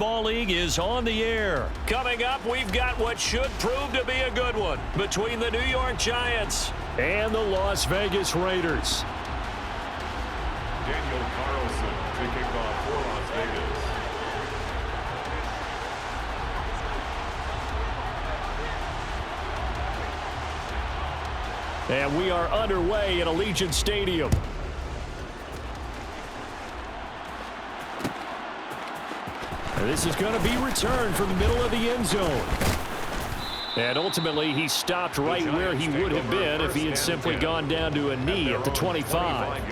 Ball League is on the air. Coming up, we've got what should prove to be a good one between the New York Giants and the Las Vegas Raiders. Daniel Carlson to kick off for Las Vegas. And we are underway at Allegiant Stadium. And this is going to be returned from the middle of the end zone. And ultimately, he stopped right where he would have been if he had simply gone down to a knee at the 25.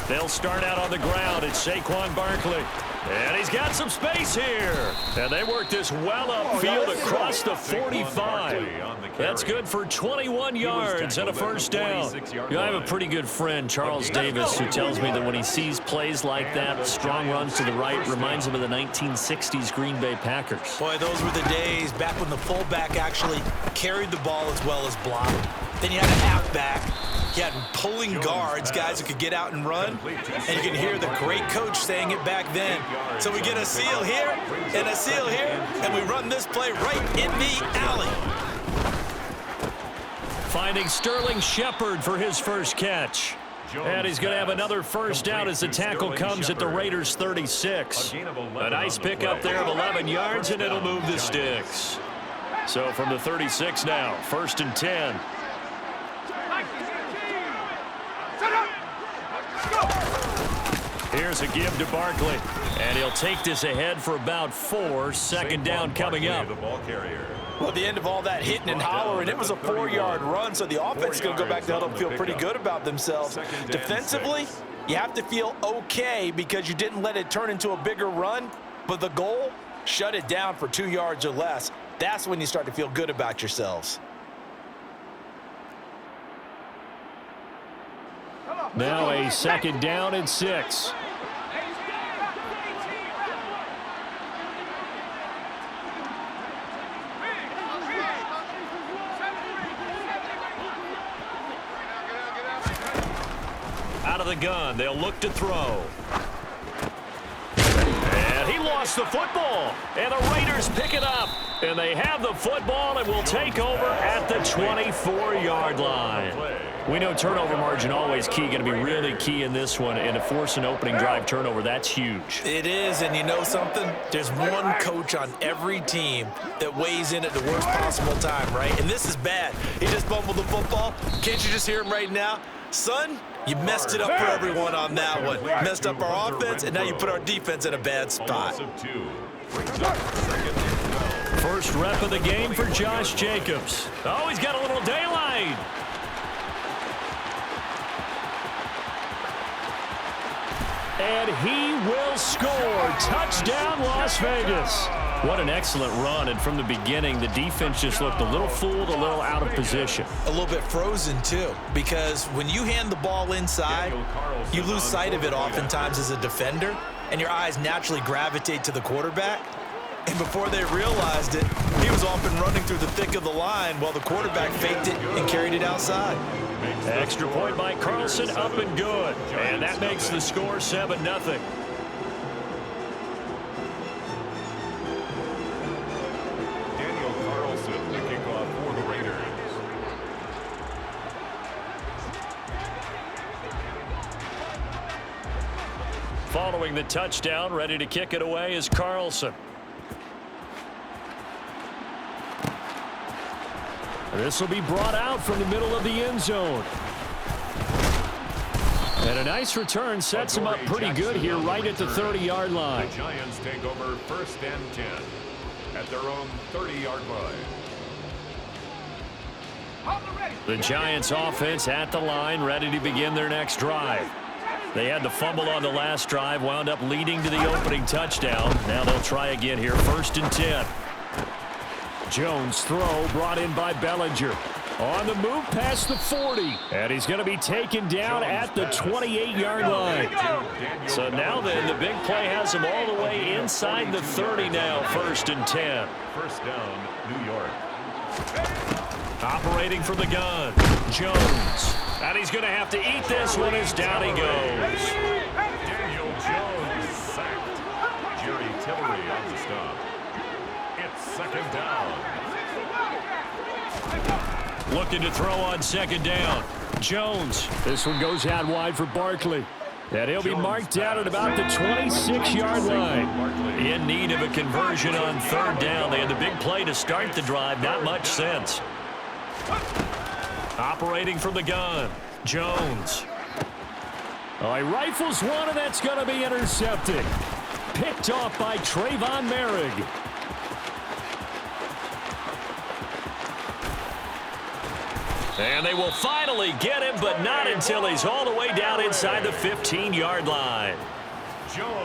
They'll start out on the ground. It's Saquon Barkley. And he's got some space here. And they work this well upfield across the 45. That's good for 21 yards and a first down. I have a pretty good friend, Charles Davis, who tells me that when he sees plays like that, strong runs to the right, reminds him of the 1960s Green Bay Packers. Boy, those were the days back when the fullback actually carried the ball as well as blocked. Then you had a halfback. You had pulling guards, guys who could get out and run, and you can hear the great coach saying it back then. So we get a seal here and a seal here, and we run this play right in the alley. Finding Sterling Shepard for his first catch. And he's going to have another first down as the tackle comes at the Raiders' 36. A nice pickup there of 11 yards, and it'll move the sticks. So from the 36 now, 1st and 10. Here's a give to Barkley. And he'll take this ahead for about 4. Second down coming up. Well, at the end of all that hitting and hollering, it was a 4-yard run, so the offense is going to go back to huddle and feel pretty good about themselves. Defensively, you have to feel okay because you didn't let it turn into a bigger run, but the goal, shut it down for 2 yards or less. That's when you start to feel good about yourselves. Now a second down and 6. Out of the gun, they'll look to throw. And he lost the football. And the Raiders pick it up. And they have the football and will take over at the 24-yard line. We know turnover margin always key, going to be really key in this one. And to force an opening drive turnover, that's huge. It is, and you know something? There's one coach on every team that weighs in at the worst possible time, right? And this is bad. He just fumbled the football. Can't you just hear him right now? Son, you messed it up for everyone on that one. Messed up our offense, and now you put our defense in a bad spot. First rep of the game for Josh Jacobs. Oh, he's got a little daylight. And he will score. Touchdown, Las Vegas. What an excellent run. And from the beginning, the defense just looked a little fooled, a little out of position. A little bit frozen, too, because when you hand the ball inside, you lose sight of it oftentimes as a defender, and your eyes naturally gravitate to the quarterback. And before they realized it, he was off and running through the thick of the line while the quarterback faked it and carried it outside. Extra point by Carlson, up and good. And that makes the score 7-0. Daniel Carlson, the kickoff for the Raiders. Following the touchdown, ready to kick it away is Carlson. This will be brought out from the middle of the end zone. And a nice return sets him up pretty good here right at the 30-yard line. The Giants take over 1st and 10 at their own 30-yard line. The Giants offense at the line, ready to begin their next drive. They had the fumble on the last drive, wound up leading to the opening touchdown. Now they'll try again here, 1st and 10. Jones' throw brought in by Bellinger. On the move past the 40. And he's going to be taken down at the 28-yard line. So now then, the big play has him all the way inside the 30 now, 1st and 10. First down, New York. Operating from the gun, Jones. And he's going to have to eat this one as down he goes. Daniel Jones sacked. Jerry Tillery on the stop. It's 2nd down. Looking to throw on 2nd down. Jones. This one goes out wide for Barkley. And he'll be marked down at about the 26-yard line. In need of a conversion on 3rd down. They had the big play to start the drive. Not much sense. Operating from the gun, Jones. Oh, he rifles one, and that's going to be intercepted. Picked off by Trayvon Merrick. And they will finally get him, but not until he's all the way down inside the 15-yard line.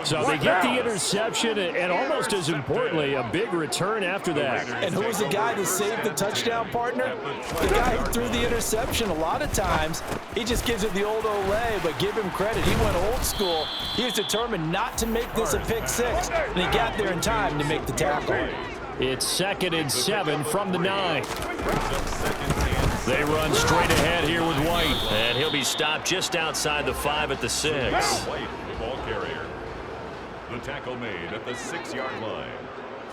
So they get the interception, and almost as importantly, a big return after that. And who was the guy that saved the touchdown, partner? The guy who threw the interception. A lot of times, he just gives it the old Olay, but give him credit. He went old school. He was determined not to make this a pick 6, and he got there in time to make the tackle. It's 2nd and 7 from the 9. They run straight ahead here with White, and he'll be stopped just outside the 5 at the 6. White, the ball carrier. The tackle made at the 6-yard line.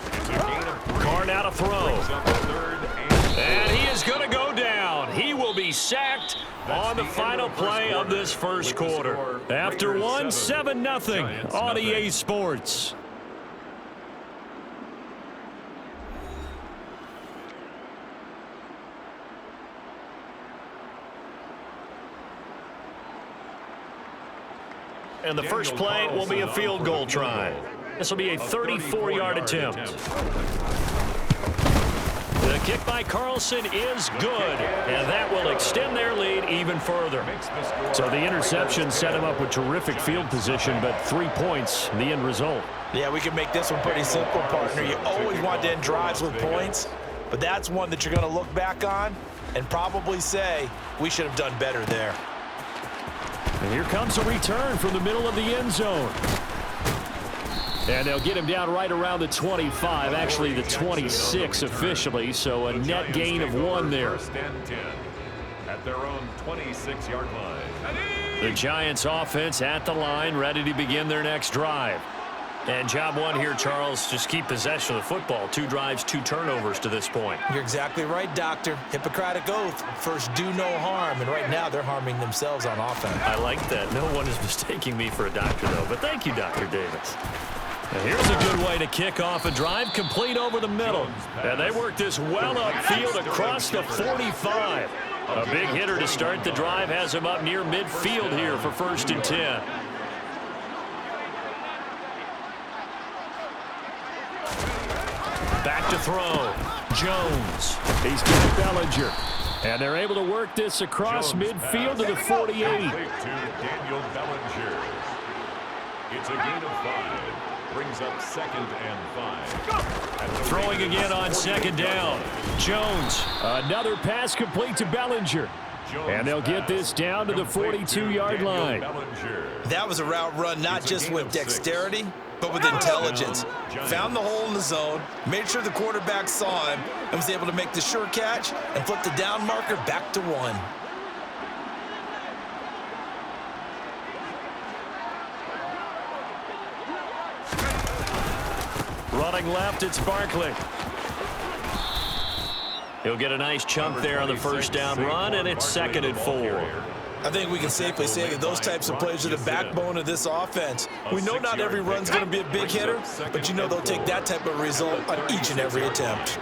It's a gain of 3. Carr now to throw. Up 3rd And he is going to go down. He will be sacked on the final play of this first quarter. After one, 7-0 on EA Sports. And the first play will be a field goal try. This will be a 34-yard attempt. The kick by Carlson is good, and that will extend their lead even further. So the interception set him up with terrific field position, but 3 points, the end result. Yeah, we can make this one pretty simple, partner. You always want to end drives with points, but that's one that you're going to look back on and probably say, we should have done better there. And here comes a return from the middle of the end zone. And they'll get him down right around the 25, actually the 26 officially, so a net gain of 1 there. 1st and 10 at their own 26-yard line. The Giants offense at the line, ready to begin their next drive. And job 1 here, Charles, just keep possession of the football. 2 drives, 2 turnovers to this point. You're exactly right, Doctor. Hippocratic oath, first do no harm, and right now they're harming themselves on offense. I like that. No one is mistaking me for a doctor, though, but thank you, Dr. Davis. And here's a good way to kick off a drive, complete over the middle. And they work this well upfield across the 45. A big hitter to start the drive has him up near midfield here for 1st and 10. Back to throw. Jones. He's got Bellinger. And they're able to work this across midfield to the 48. To Daniel Bellinger. It's a gain of 5. Brings up 2nd and 5. Throwing again on 2nd down. Jones. Another pass complete to Bellinger. And they'll get this down to the 42-yard line. That was a route run not just with dexterity, but with intelligence. Found the hole in the zone, made sure the quarterback saw him, and was able to make the sure catch and flip the down marker back to 1. Running left, it's Barkley. He'll get a nice chunk there on the first down run, and it's 2nd and 4. I think we can safely say that those types of plays are the backbone of this offense. We know not every run's going to be a big hitter, but you know they'll take that type of result on each and every attempt.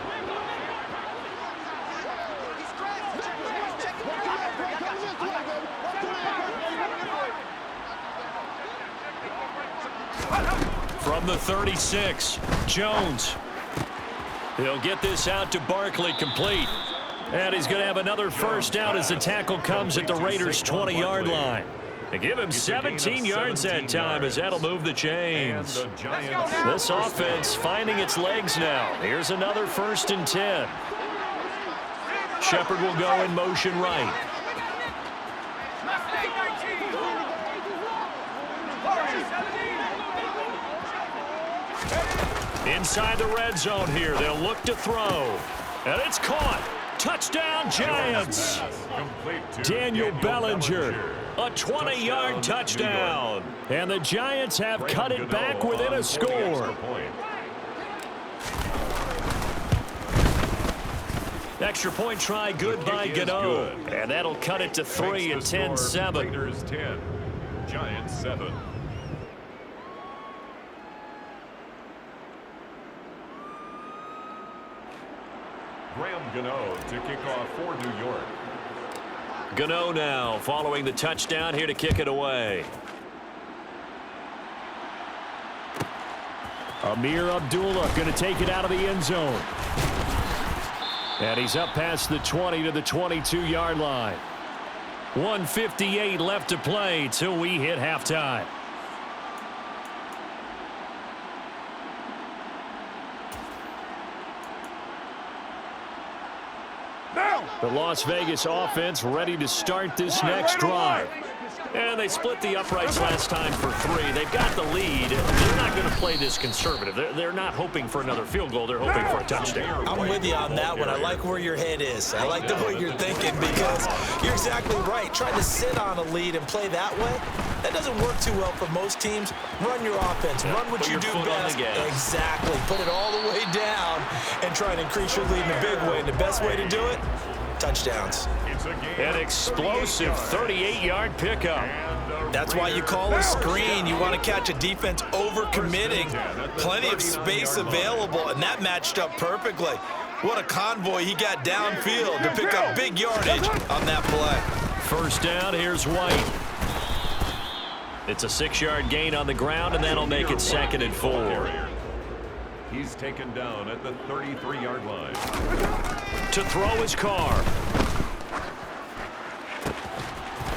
From the 36, Jones. He'll get this out to Barkley, complete. And he's going to have another first down as the tackle comes at the Raiders' 20-yard line. They give him 17 yards that time as that'll move the chains. This offense finding its legs now. Here's another 1st and 10. Shepard will go in motion right. Inside the red zone here. They'll look to throw. And it's caught. Touchdown, Giants. Daniel Bellinger, a 20-yard touchdown. And the Giants have cut it back within a score. Extra point try good by Gano. And that'll cut it to 3 at 10-7. Raiders 10, Giants 7. Graham Gano to kick off for New York. Gano now following the touchdown here to kick it away. Amir Abdullah going to take it out of the end zone. And he's up past the 20 to the 22-yard line. 1:58 left to play till we hit halftime. The Las Vegas offense ready to start this next drive. And they split the uprights last time for 3. They've got the lead. They're not going to play this conservative. They're not hoping for another field goal. They're hoping for a touchdown. I'm with you on that one. I like where your head is. I like the way you're thinking because you're exactly right. Trying to sit on a lead and play that way, that doesn't work too well for most teams. Run your offense. Run what you do best. Exactly. Put it all the way down and try and increase your lead in a big way. And the best way to do it, touchdowns. An explosive 38-yard pickup. That's why you call a screen. You want to catch a defense over-committing. Plenty of space available, and that matched up perfectly. What a convoy he got downfield to pick up big yardage on that play. First down, here's White. It's a 6-yard gain on the ground, and that'll make it 2nd and 4. He's taken down at the 33-yard line. To throw his Carr.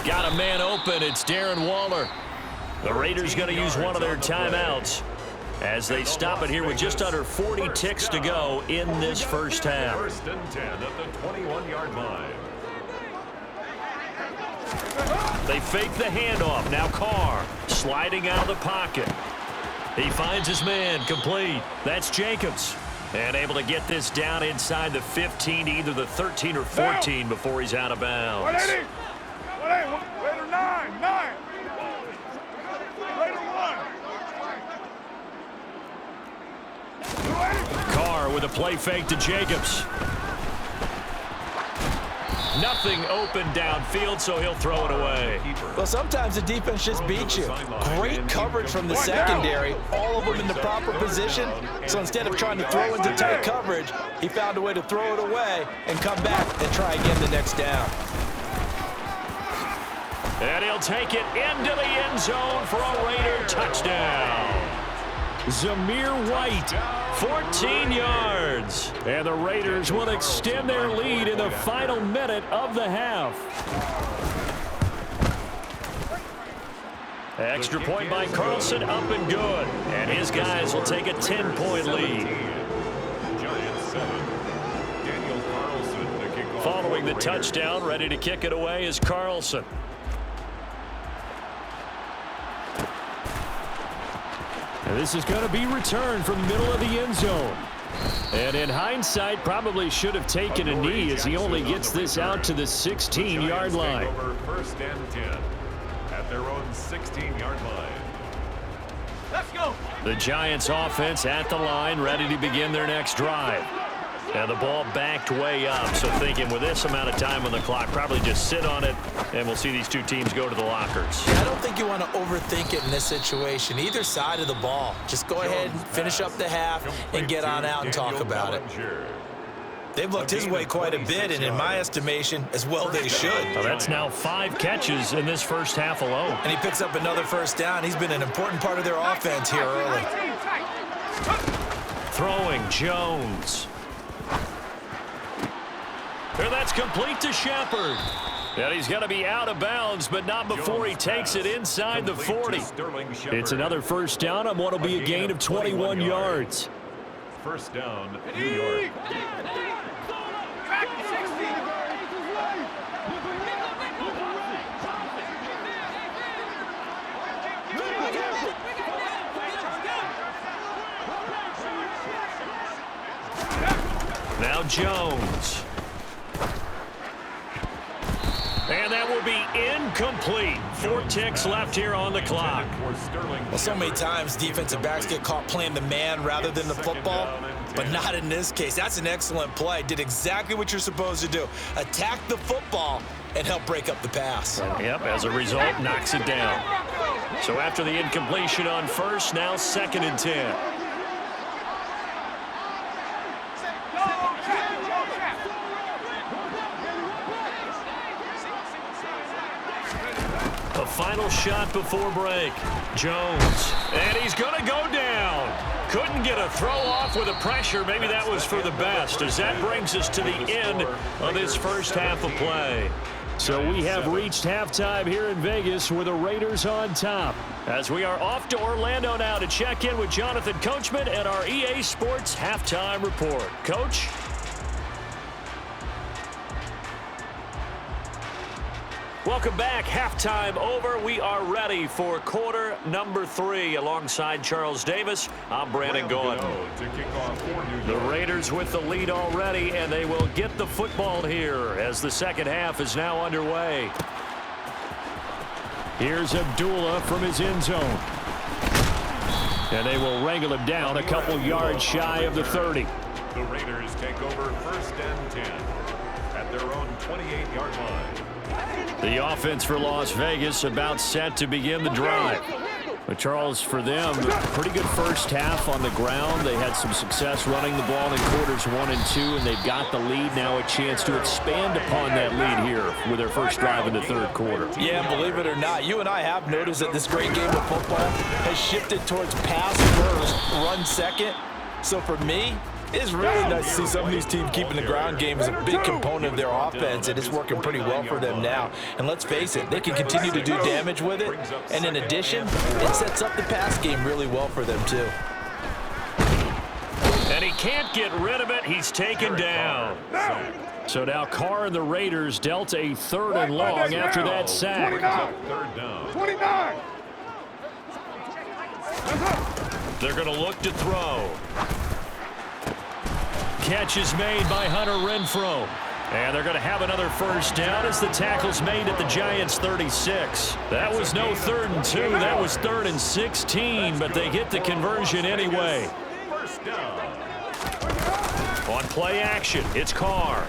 Got a man open. It's Darren Waller. The Raiders going to use one of their timeouts as they stop it here with just under 40 ticks to go in this first half. 1st and 10 at the 21-yard line. They fake the handoff. Now Carr sliding out of the pocket. He finds his man complete. That's Jacobs. And able to get this down inside the 15 to either the 13 or 14 before he's out of bounds. Raider 9. Raider 1. Carr with a play fake to Jacobs. Nothing open downfield, so he'll throw it away. Well, sometimes the defense just beats you. Great coverage from the secondary, all of them in the proper position. So instead of trying to throw into tight coverage, he found a way to throw it away and come back and try again the next down. And he'll take it into the end zone for a Raider touchdown. Zamir White, 14 yards. And the Raiders will extend their lead in the final minute of the half. Extra point by Carlson, up and good. And his guys will take a 10-point lead. Giants 7. Daniel Carlson to kick off. Following the touchdown, ready to kick it away is Carlson. And this is going to be returned from the middle of the end zone. And in hindsight, probably should have taken a knee as he only gets this out to the 16-yard line. 1st and 10 at their own 16-yard line. Let's go. The Giants offense at the line, ready to begin their next drive. And the ball backed way up, so thinking with this amount of time on the clock, probably just sit on it, and we'll see these two teams go to the lockers. Yeah, I don't think you want to overthink it in this situation. Either side of the ball. Just go ahead and finish up the half and get on out and talk about it. They've looked his way quite a bit, and in my estimation, as well they should. Well, that's now 5 catches in this first half alone. And he picks up another first down. He's been an important part of their offense here early. Throwing Jones. And that's complete to Shepard. And he's going to be out of bounds, but not before he takes it inside the 40. It's another first down on what will be a gain of 21 yards. First down, New York. Now Jones. And that will be incomplete. 4 ticks left here on the clock. Well, so many times defensive backs get caught playing the man rather than the football, but not in this case. That's an excellent play. Did exactly what you're supposed to do. Attack the football and help break up the pass. Yep, as a result, knocks it down. So after the incompletion on first, now 2nd and 10. The final shot before break. Jones. And he's going to go down. Couldn't get a throw off with the pressure. Maybe that was for the best, as that brings us to the end of this first half of play. So we have reached halftime here in Vegas with the Raiders on top. As we are off to Orlando now to check in with Jonathan Coachman and our EA Sports halftime report. Coach? Welcome back. Halftime over. We are ready for quarter number 3. Alongside Charles Davis, I'm Brandon Gaughan. The Raiders with the lead already, and they will get the football here as the second half is now underway. Here's Abdullah from his end zone. And they will wrangle him down a couple yards shy of the 30. The Raiders take over 1st and 10 at their own 28-yard line. The offense for Las Vegas about set to begin the drive. But Charles, for them, pretty good first half on the ground. They had some success running the ball in quarters 1 and 2, and they've got the lead now, a chance to expand upon that lead here with their first drive in the 3rd quarter. Yeah, believe it or not, you and I have noticed that this great game of football has shifted towards pass first, run second. So for me, it's really nice to see some of these teams keeping the ground game as a big component of their offense, and it's working pretty well for them now. And let's face it, they can continue to do damage with it. And in addition, it sets up the pass game really well for them too. And he can't get rid of it. He's taken down. So now Carr and the Raiders dealt a 3rd and long after that sack. 29. They're going to look to throw. Catch is made by Hunter Renfrow. And they're going to have another first down as the tackle's made at the Giants' 36. That was no 3rd and 2. That was 3rd and 16, but they get the conversion anyway. On play action, it's Carr.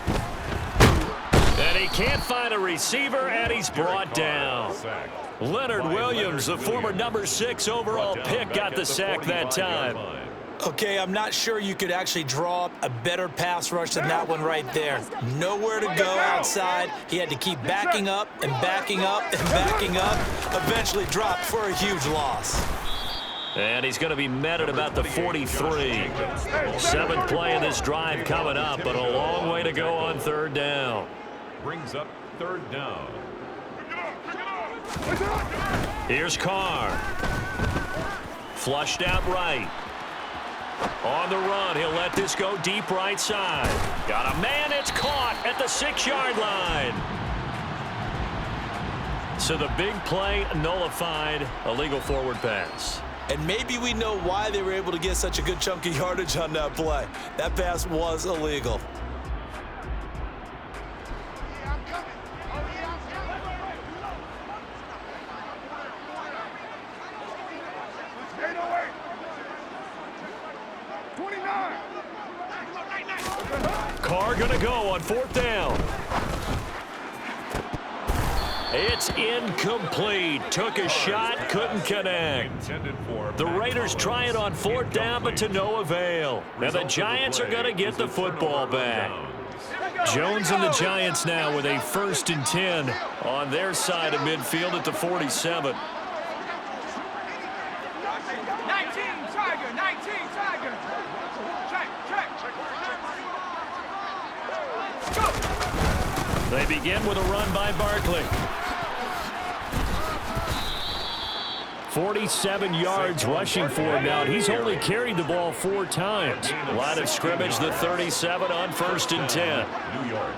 And he can't find a receiver, and he's brought down. Leonard Williams, the former number 6 overall pick, got the sack that time. Okay, I'm not sure you could actually draw up a better pass rush than that one right there. Nowhere to go outside. He had to keep backing up and backing up and backing up. Eventually dropped for a huge loss. And he's going to be met at about the 43. 7th play of this drive coming up, but a long way to go on 3rd down. Brings up 3rd down. Here's Carr. Flushed out right. On the run, he'll let this go deep right side. Got a man, it's caught at the 6-yard line. So the big play nullified, a legal forward pass. And maybe we know why they were able to get such a good chunk of yardage on that play. That pass was illegal. Carr going to go on 4th down. It's incomplete. Took a shot, couldn't connect. The Raiders try it on 4th down, but to no avail. Now the Giants are going to get the football back. Jones and the Giants now with a 1st and 10 on their side of midfield at the 47. 19 Tiger. Check. They begin with a run by Barkley. 47 yards rushing for him now. He's only carried the ball 4 times. Line of scrimmage, the 37 on 1st and 10. New York.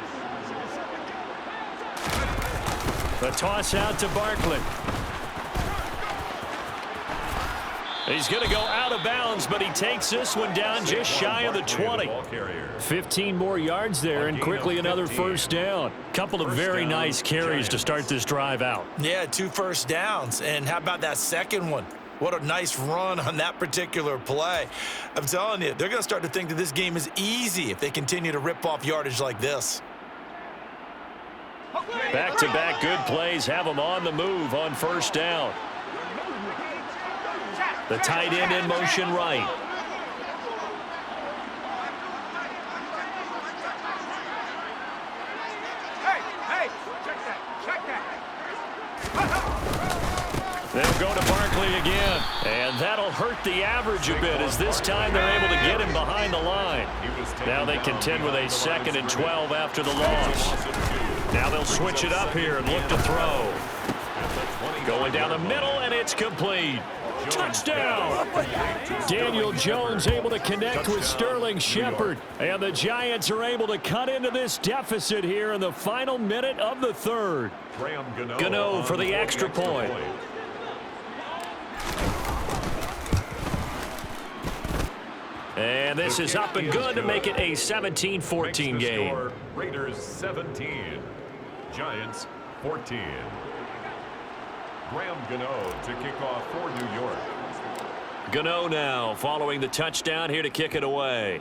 The toss out to Barkley. He's going to go out of bounds, but he takes this one down just shy of the 20. 15 more yards there, and quickly another first down. Couple of very nice carries to start this drive out. Yeah, 2 first downs. And how about that second one? What a nice run on that particular play. I'm telling you, they're going to start to think that this game is easy if they continue to rip off yardage like this. Back-to-back good plays have them on the move on first down. The tight end in motion right. Hey, check that. They'll go to Barkley again, and that'll hurt the average a bit as this time they're able to get him behind the line. Now they contend with a 2nd and 12 after the loss. Now they'll switch it up here and look to throw. Going down the middle, and it's complete. Touchdown! Daniel Jones able to connect with Sterling Shepard, and the Giants are able to cut into this deficit here in the final minute of the 3rd. Gano for the extra point. And this is up and good to make it a 17-14 game. Raiders 17, Giants 14. Graham Gano to kick off for New York. Gano now following the touchdown here to kick it away.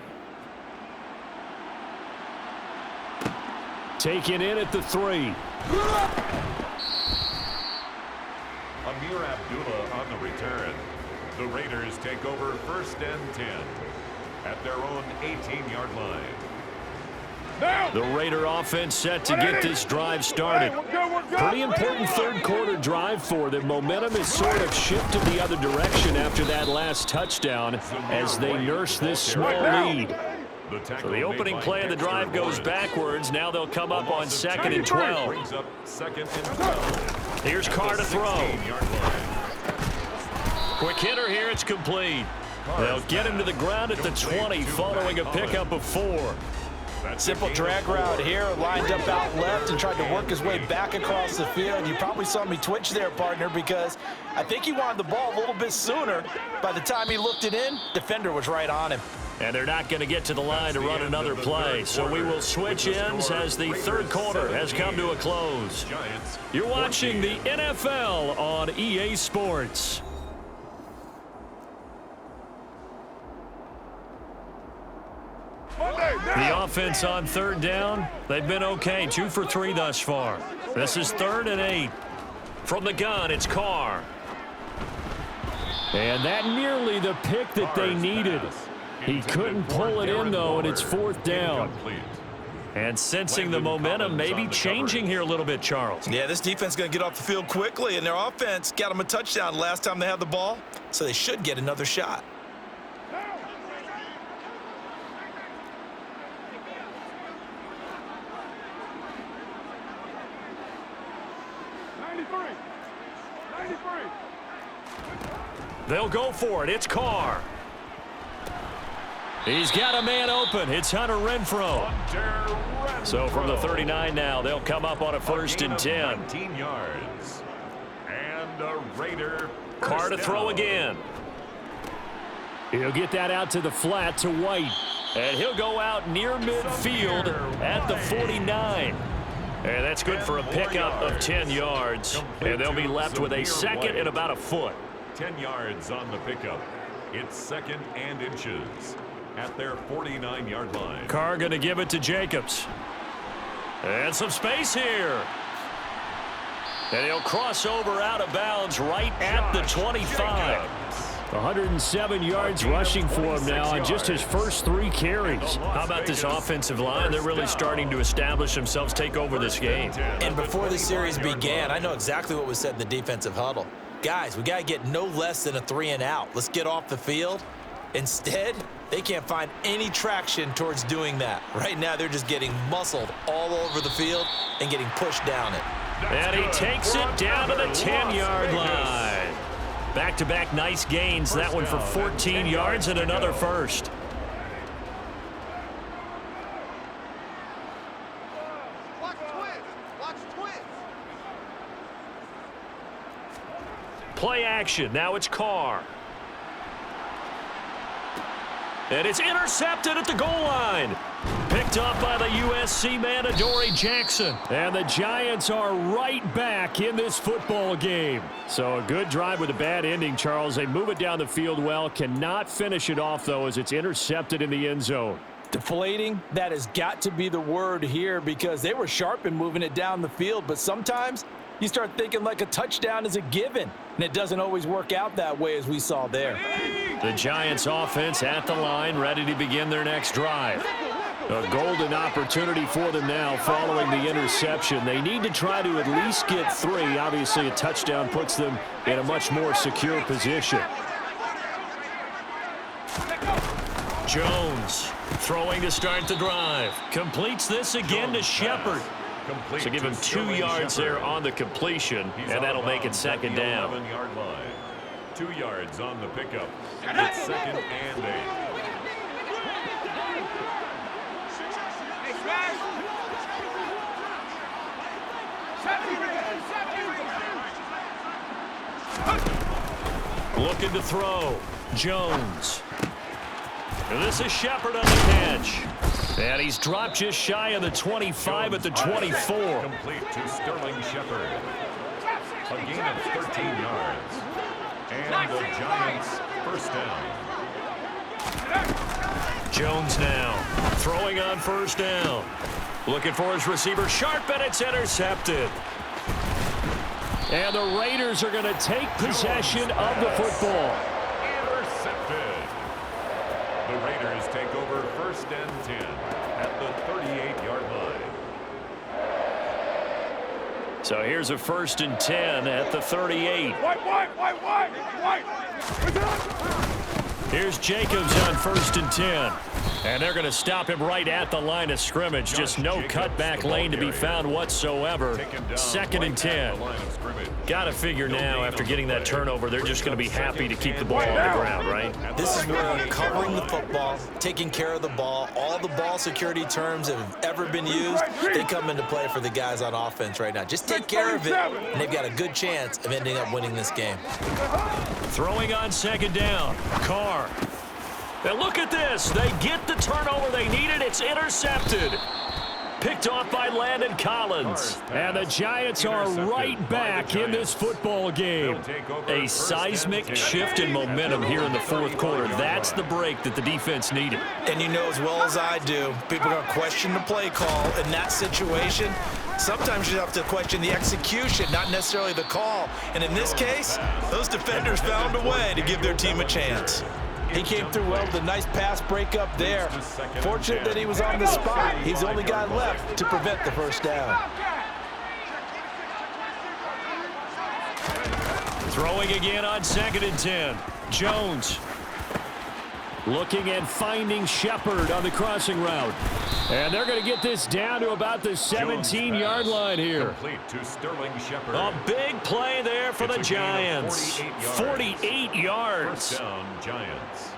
Taken in at the 3. Amir Abdullah on the return. The Raiders take over 1st and 10 at their own 18-yard line. The Raider offense set to get this drive started. Pretty important 3rd quarter drive for them. Momentum is sort of shifted the other direction after that last touchdown as they nurse this small lead. So the opening play of the drive goes backwards. Now they'll come up on 2nd and 12. Here's Carr to throw. Quick hitter here. It's complete. They'll get him to the ground at the 20 following a pickup of 4. Simple drag route here, lined up out left and tried to work his way back across the field. You probably saw me twitch there, partner, because I think he wanted the ball a little bit sooner. By the time he looked it in, defender was right on him. And they're not going to get to the line to run another play, so we will switch ends as the 3rd quarter has come to a close. You're watching the NFL on EA Sports. The offense on 3rd down, they've been okay. 2 for 3 thus far. This is 3rd and 8. From the gun, it's Carr. And that nearly the pick that they needed. He couldn't pull it in, though, and it's 4th down. And sensing the momentum maybe changing here a little bit, Charles. Yeah, this defense is going to get off the field quickly, and their offense got them a touchdown last time they had the ball, so they should get another shot. They'll go for it. It's Carr. He's got a man open. It's Hunter Renfrow. So from the 39 now, they'll come up on a 1st and 10. 19 yards. And a Raider. Carr to throw again. He'll get that out to the flat to White. And he'll go out near midfield at the 49. And that's good for a pickup of 10 yards. And they'll be left with a 2nd and about a foot. 10 yards on the pickup. It's 2nd and inches at their 49-yard line. Carr going to give it to Jacobs. And some space here. And he'll cross over out of bounds right at the 25. 107 yards rushing for him now on just his first 3 carries. How about this offensive line? They're really starting to establish themselves, take over this game. And before the series began, I know exactly what was said in the defensive huddle. Guys, we got to get no less than a 3 and out. Let's get off the field. Instead, they can't find any traction towards doing that. Right now, they're just getting muscled all over the field and getting pushed down it. And he takes it down to the 10-yard line. Back-to-back nice gains. That one for 14 yards and another first. Play action. Now it's Carr. And it's intercepted at the goal line. Picked up by the USC man, Adoree Jackson. And the Giants are right back in this football game. So a good drive with a bad ending, Charles. They move it down the field well. Cannot finish it off, though, as it's intercepted in the end zone. Deflating, that has got to be the word here because they were sharp in moving it down the field. But sometimes you start thinking like a touchdown is a given. And it doesn't always work out that way as we saw there. The Giants offense at the line, ready to begin their next drive. A golden opportunity for them now following the interception. They need to try to at least get 3. Obviously, a touchdown puts them in a much more secure position. Jones throwing to start the drive. Completes this again to Shepard. So give him 2 yards there on the completion, and that'll make it second down. 11-yard line. 2 yards on the pickup. It's second and 8. Looking to throw. Jones. And this is Shepard on the catch. And he's dropped just shy of the 25 at the 24. Complete to Sterling Shepard. A gain of 13 yards. And the Giants first down. Jones now throwing on first down. Looking for his receiver Sharp, and it's intercepted. And the Raiders are going to take possession of the football. Intercepted. The Raiders take over first and 10 at the 38-yard line. So here's a first and 10 at the 38. White. Here's Jacobs on first and 10. And they're going to stop him right at the line of scrimmage. Just no cutback lane to be found whatsoever. Second and 10. Got to figure now, after getting that turnover, they're just going to be happy to keep the ball on the ground, right? This is where covering the football, taking care of the ball, all the ball security terms that have ever been used, they come into play for the guys on offense right now. Just take care of it, and they've got a good chance of ending up winning this game. Throwing on second down. Carr. And look at this. They get the turnover they needed. It's intercepted. Picked off by Landon Collins. And the Giants are right back in this football game. A seismic shift in momentum here in the fourth quarter. That's the break that the defense needed. And you know as well as I do, people are going to question the play call in that situation. Sometimes you have to question the execution, not necessarily the call. And in this case, those defenders found a way to give their team a chance. He came through well with a nice pass breakup there. Fortunate that he was on the spot. He's the only guy left to prevent the first down. Throwing again on second and 10. Jones looking and finding Shepard on the crossing route. And they're going to get this down to about the 17-yard line here. Complete to Sterling Shepard. A big play there for the Giants. 48 yards. First down, Giants.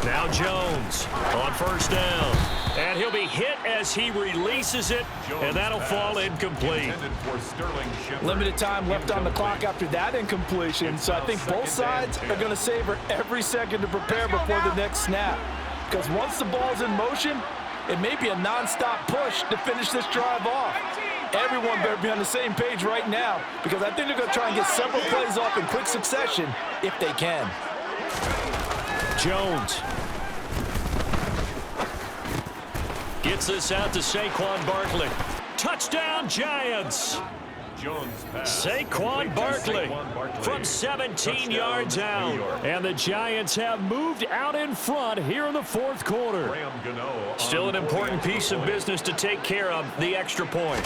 Now Jones on first down. And he'll be hit as he releases it, and that'll fall incomplete. Limited time left on the clock after that incompletion, so I think both sides are going to savor every second to prepare before the next snap. Because once the ball's in motion, it may be a nonstop push to finish this drive off. Everyone better be on the same page right now, because I think they're going to try and get several plays off in quick succession if they can. Jones gets this out to Saquon Barkley. Touchdown, Giants. Saquon Barkley from 17 yards out. And the Giants have moved out in front here in the fourth quarter. Still an important piece of business to take care of, the extra point.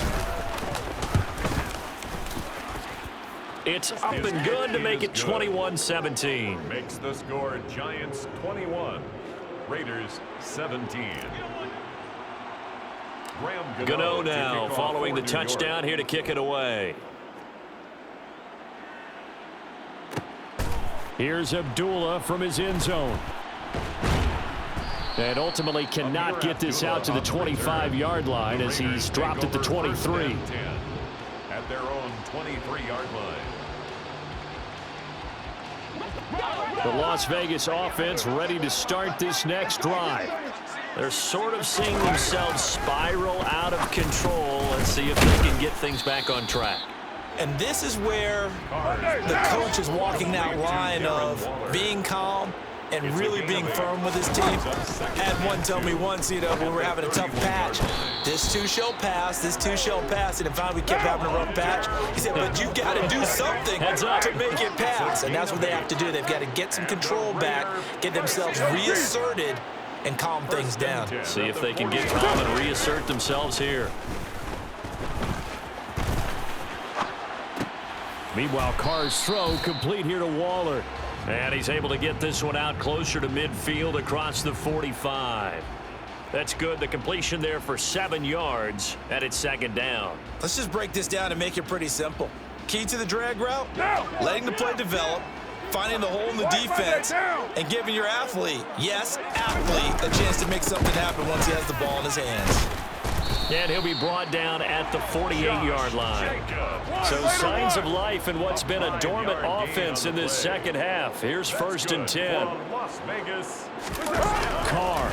It's up and good to make it 21-17. Makes the score Giants 21, Raiders 17. Gano now following the touchdown here to kick it away. Here's Abdullah from his end zone. And ultimately cannot get this out to the 25-yard line as he's dropped at the 23. At their own 23-yard line. The Las Vegas offense ready to start this next drive. They're sort of seeing themselves spiral out of control. Let's see if they can get things back on track. And this is where the coach is walking that line of being calm and really being firm with his team. Had one tell me once, when we were having a tough patch, this too shall pass, this too shall pass, and finally we kept having a rough patch. He said, but you got to do something to make it pass, and that's what they have to do. They've got to get some control back, get themselves reasserted, and calm things down. See if they can get calm and reassert themselves here. Meanwhile, Carr's throw complete here to Waller. And he's able to get this one out closer to midfield across the 45. That's good. The completion there for 7 yards, and it's second down. Let's just break this down and make it pretty simple. Key to the drag route, letting the play develop, finding the hole in the defense, and giving your athlete, yes, athlete, a chance to make something happen once he has the ball in his hands. And he'll be brought down at the 48-yard line. So signs of life in what's been a dormant offense in this second half. Here's 1st and 10. Carr.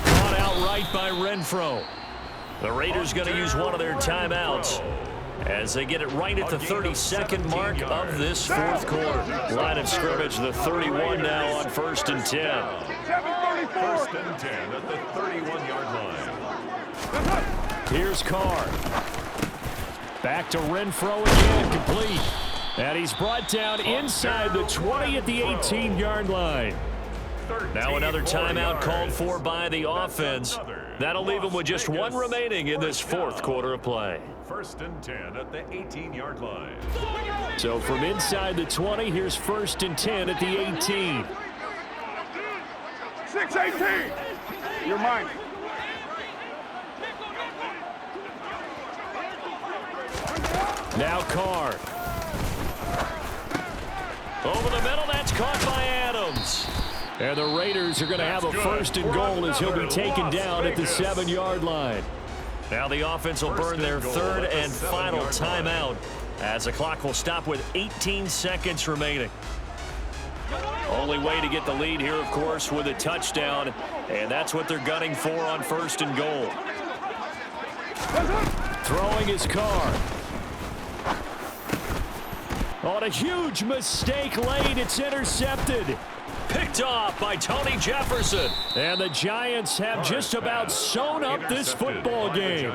Caught outright by Renfro. The Raiders going to use one of their timeouts as they get it right at the 32nd mark of this fourth quarter. Line of scrimmage, the 31 now on 1st and 10. 1st and 10 at the 31-yard line. Here's Carr. Back to Renfro again, complete. And he's brought down inside the 20 at the 18-yard line. Now another timeout called for by the offense. That'll leave them with just one remaining in this fourth quarter of play. 1st and 10 at the 18-yard line. So from inside the 20, here's 1st and 10 at the 18. 6-18. You're mine. Now Carr. Over the middle, that's caught by Adams. And the Raiders are going to have a 1st and goal as he'll be taken down at the 7-yard line. Now the offense will burn their 3rd and final timeout as the clock will stop with 18 seconds remaining. Only way to get the lead here, of course, with a touchdown, and that's what they're gunning for on 1st and goal. Throwing his Carr. On a huge mistake late, it's intercepted. Picked off by Tony Jefferson. And the Giants have just about sewn up this football game.